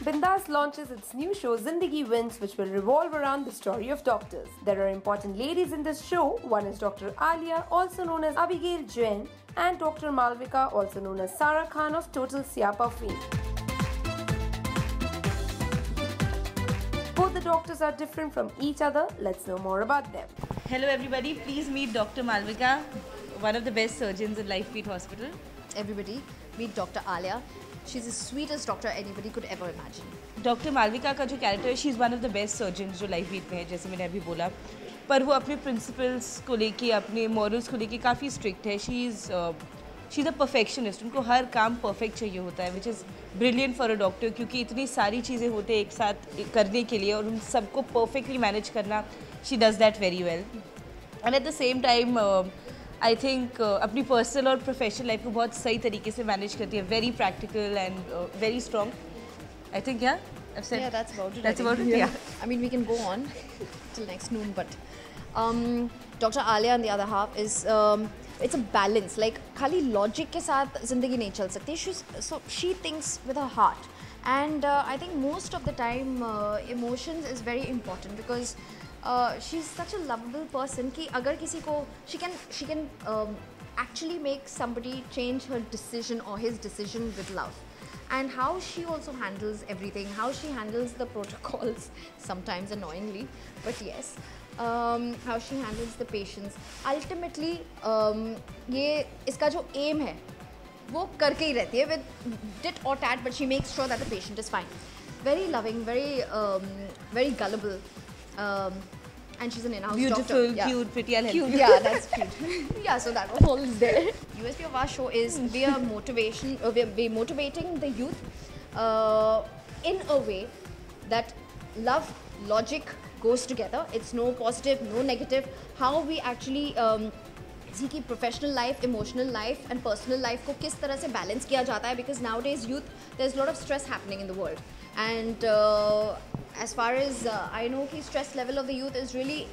Bindaas launches its new show Zindagi Wins, which will revolve around the story of doctors. There are important ladies in this show. One is Dr. Alia, also known as Abigail Jain, and Dr. Malvika, also known as Sara Khan of Total Siapa fame. Both the doctors are different from each other. Let's know more about them. Hello everybody, please meet Dr. Malvika, one of the best surgeons in Lifebeat Hospital. Everybody, meet Dr. Alia. She's the sweetest doctor anybody could ever imagine. Dr. Malvika का जो character है, she's one of the best surgeons जो Lifebeat में है, जैसे मैंने अभी बोला. पर वो अपने प्रिंसिपल्स को लेके, अपने मॉरल्स को लेके काफ़ी स्ट्रिक्ट है. She a perfectionist. उनको हर काम परफेक्ट चाहिए होता है, which is brilliant for a doctor, क्योंकि इतनी सारी चीज़ें होते हैं एक साथ करने के लिए और उन सबको परफेक्टली मैनेज करना, she does that very well. And at the same time I think अपनी पर्सनल और प्रोफेशनल लाइफ को बहुत सही तरीके से मैनेज करती है. Very practical and very strong. I think that's about it. That's about it, yeah. I mean, we can go on till next noon, but Dr. Alia on the other half is it's a balance. Like खाली logic के साथ ज़िंदगी नहीं चल सकती. So she thinks with her heart, and I think most of the time emotions is very important because she's such a lovable person कि अगर किसी को she can actually make somebody change her decision or his decision with love. And how she also handles everything, how she handles the protocols, sometimes annoyingly, but yes, how she handles the patients. Ultimately, ये इसका जो aim है, वो करके ही रहती है with tit or tat, but she makes sure that the patient is fine. Very loving, very gullible. And she's an in-house beautiful, doctor. Yeah. cute, pretty, I'll help Cute, you. yeah, that's cute. Yeah, so that was all is there. USP of our show is we are motivating the youth in a way that love, logic goes together. It's no positive, no negative. How we actually किसी की professional life, emotional life and personal life को किस तरह से balance किया जाता है, because nowadays youth, there's a lot of stress happening in the world, and as far as I know, the stress level of the youth is really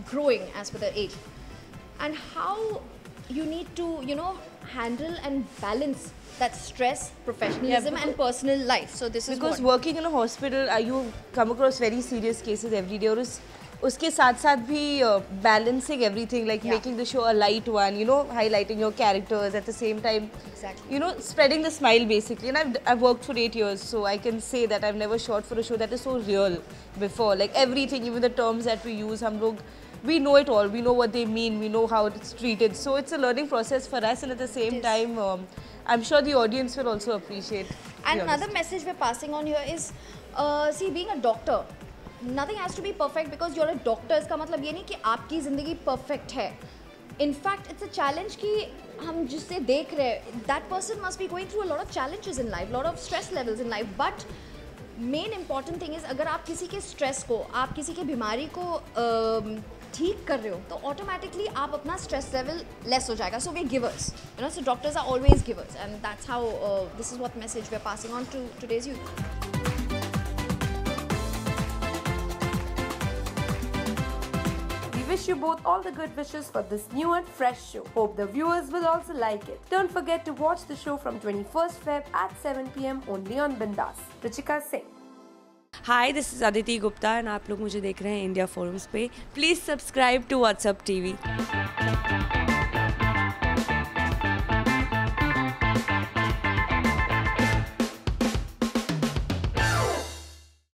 growing as per the age, and how you need to, handle and balance that stress, professionalism and personal life. So this is because working in a hospital, you come across very serious cases every day, और उसके साथ साथ भी balancing everything, like making the show a light one, highlighting your characters at the same time, exactly, spreading the smile basically. And I've worked for 8 years, so I can say that I've never shot for a show that is so real before. Like everything, even the terms that we use, we know it all. We know what they mean. We know how it's treated. So it's a learning process for us, and at the same time, I'm sure the audience will also appreciate. And another message we're passing on here is, see, being a doctor, nothing has to be perfect because you're a doctor. इसका मतलब ये नहीं कि आपकी ज़िंदगी perfect है. In fact, it's a challenge कि हम जिससे देख रहे हैं, that person must be going through a lot of challenges in life, lot of stress levels in life. But main important thing is, अगर आप किसी के stress को, आप किसी की बीमारी को ठीक कर रहे हो, तो automatically आप अपना stress level less हो जाएगा. So we're givers, so doctors are always givers, and that's how this is what message we're passing on to today's youth. We wish you both all the good wishes for this new and fresh show. Hope the viewers will also like it. Don't forget to watch the show from 21st Feb at 7 PM only on Bindaas. Ruchika Singh. Hi, this is Aditi Gupta and आप लोग मुझे देख रहे हैं India forums पे. Please subscribe to WhatsApp TV.